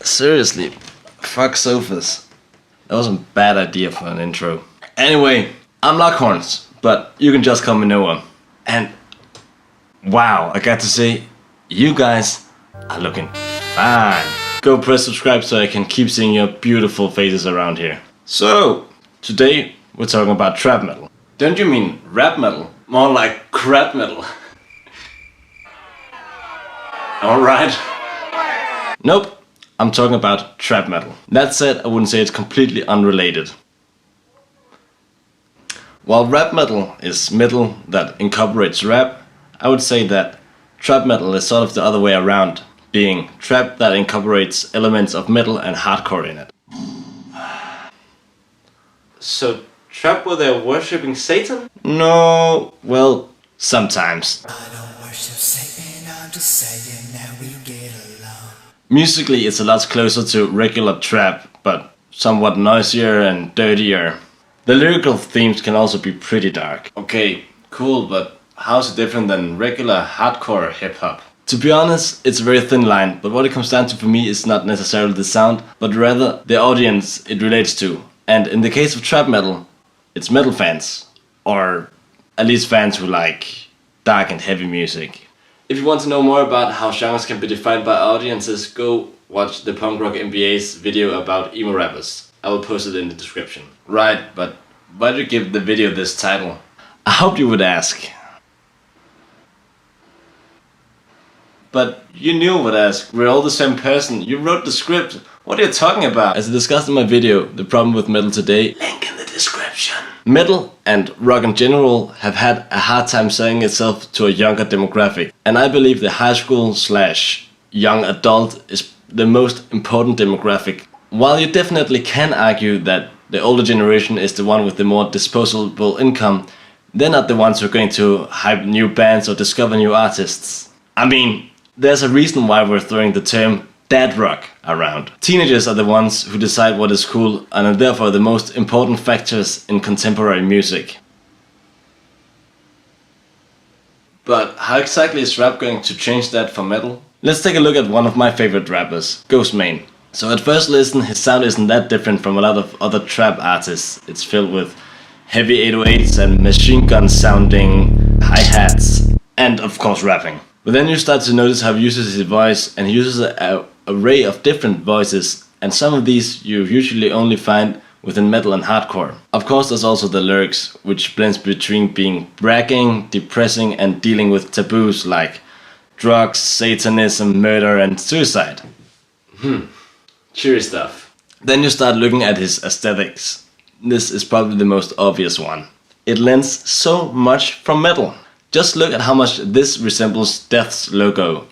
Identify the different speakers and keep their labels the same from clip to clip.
Speaker 1: Seriously, fuck sofas. That was a bad idea for an intro. Anyway, I'm Lockhorns, but you can just call me Noah. And wow, I got to say, you guys are looking fine. Go press subscribe so I can keep seeing your beautiful faces around here. So, today we're talking about trap metal. Don't you mean rap metal? More like crap metal. Alright. Nope. I'm talking about trap metal. That said, I wouldn't say it's completely unrelated. While rap metal is metal that incorporates rap, I would say that trap metal is sort of the other way around, being trap that incorporates elements of metal and hardcore in it. So, trap where they're worshipping Satan? No, well, sometimes. I don't worship Satan, I'm just saying that we get along. Musically, it's a lot closer to regular trap, but somewhat noisier and dirtier. The lyrical themes can also be pretty dark. Okay, cool, but how's it different than regular hardcore hip-hop? To be honest, it's a very thin line, but what it comes down to for me is not necessarily the sound, but rather the audience it relates to. And in the case of trap metal, it's metal fans, or at least fans who like dark and heavy music. If you want to know more about how genres can be defined by audiences, go watch the Punk Rock MBA's video about emo rappers. I will post it in the description. Right, but why did you give the video this title? I hope you would ask. But you knew what I asked. We're all the same person. You wrote the script. What are you talking about? As I discussed in my video, the problem with metal today, link in the description. Metal and rock in general have had a hard time selling itself to a younger demographic. And I believe the high school / young adult is the most important demographic. While you definitely can argue that the older generation is the one with the more disposable income, they're not the ones who are going to hype new bands or discover new artists. I mean, there's a reason why we're throwing the term dad rock around. Teenagers are the ones who decide what is cool and are therefore the most important factors in contemporary music. But how exactly is rap going to change that for metal? Let's take a look at one of my favorite rappers, Ghostman. So at first listen, his sound isn't that different from a lot of other trap artists. It's filled with heavy 808s and machine gun sounding hi-hats, and of course rapping. But then you start to notice how he uses his voice, and he uses an array of different voices, and some of these you usually only find within metal and hardcore. Of course there's also the lyrics, which blends between being bragging, depressing and dealing with taboos like drugs, satanism, murder and suicide. Cheery stuff. Then you start looking at his aesthetics. This is probably the most obvious one. It lends so much from metal. Just look at how much this resembles Death's logo.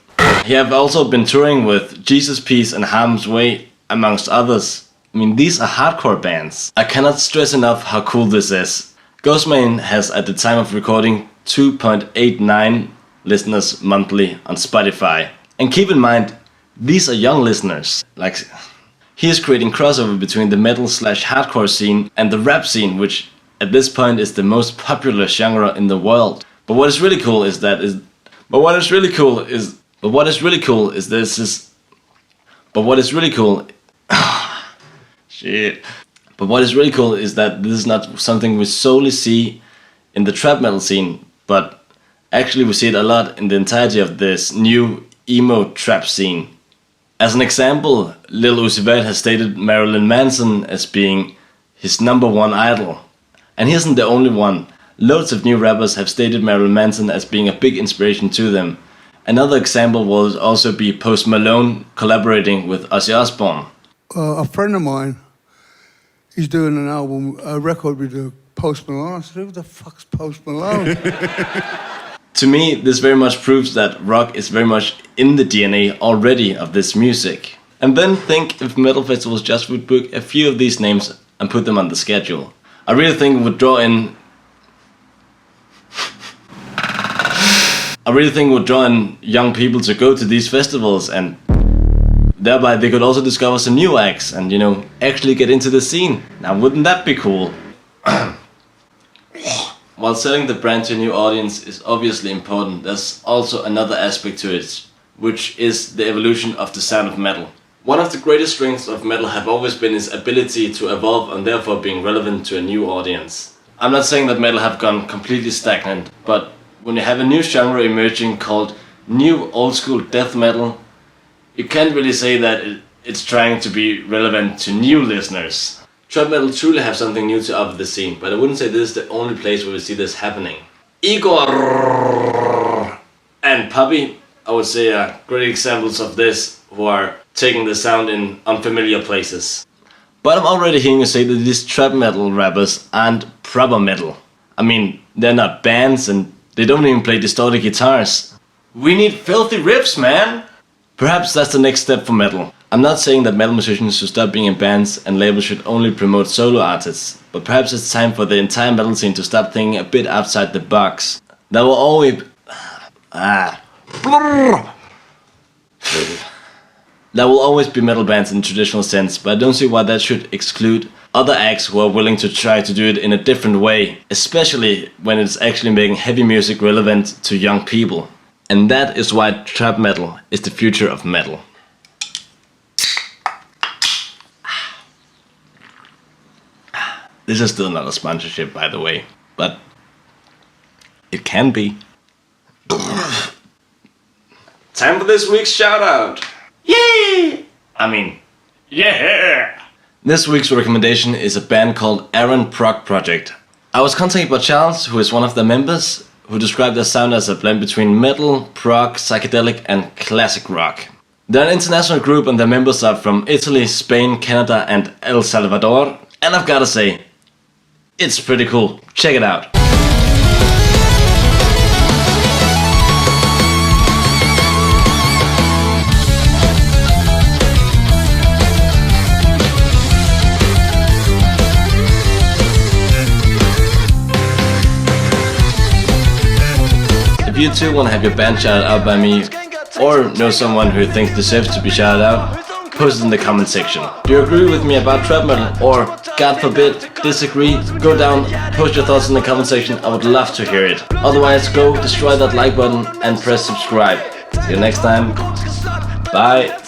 Speaker 1: He have also been touring with Jesus Piece and Harm's Way, amongst others. I mean, these are hardcore bands. I cannot stress enough how cool this is. Ghostman has at the time of recording 2.89 listeners monthly on Spotify. And keep in mind, these are young listeners. Like, he is creating crossover between the metal / hardcore scene and the rap scene, which at this point is the most popular genre in the world. But what is really cool is that this is not something we solely see in the trap metal scene, but actually we see it a lot in the entirety of this new emo trap scene. As an example, Lil Uzi Vert has stated Marilyn Manson as being his #1 idol. And he isn't the only one. Loads of new rappers have stated Marilyn Manson as being a big inspiration to them. Another example will also be Post Malone collaborating with Ozzy Osbourne.
Speaker 2: A friend of mine, he's doing a record with Post Malone. I said, who the fuck's Post Malone?
Speaker 1: To me, this very much proves that rock is very much in the DNA already of this music. And then think if metal festivals just would book a few of these names and put them on the schedule. I really think it would draw in young people to go to these festivals, and thereby they could also discover some new acts and, you know, actually get into the scene. Now, wouldn't that be cool? While selling the brand to a new audience is obviously important, there's also another aspect to it, which is the evolution of the sound of metal. One of the greatest strengths of metal have always been its ability to evolve and therefore being relevant to a new audience. I'm not saying that metal have gone completely stagnant, but when you have a new genre emerging called new old school death metal, you can't really say that it's trying to be relevant to new listeners. Trap metal truly have something new to offer the scene, but I wouldn't say this is the only place where we see this happening. Igor and Puppy, I would say, are great examples of this, who are taking the sound in unfamiliar places. But I'm already hearing you say that these trap metal rappers aren't proper metal. I mean, they're not bands and they don't even play distorted guitars. We need filthy riffs, man! Perhaps that's the next step for metal. I'm not saying that metal musicians should stop being in bands and labels should only promote solo artists, but perhaps it's time for the entire metal scene to stop thinking a bit outside the box. There will always There will always be metal bands in the traditional sense, but I don't see why that should exclude other acts who are willing to try to do it in a different way, especially when it's actually making heavy music relevant to young people. And that is why trap metal is the future of metal. This is still not a sponsorship, by the way, but it can be. Time for this week's shout out! Yay! Yeah! This week's recommendation is a band called Aaron Prog Project. I was contacted by Charles, who is one of the members, who described their sound as a blend between metal, prog, psychedelic and classic rock. They're an international group and their members are from Italy, Spain, Canada and El Salvador. And I've gotta say, it's pretty cool. Check it out. If you too want to have your band shouted out by me, or know someone who you think deserves to be shouted out, post it in the comment section. Do you agree with me about trap metal, or, God forbid, disagree? Go down, post your thoughts in the comment section, I would love to hear it. Otherwise, go destroy that like button and press subscribe. See you next time. Bye.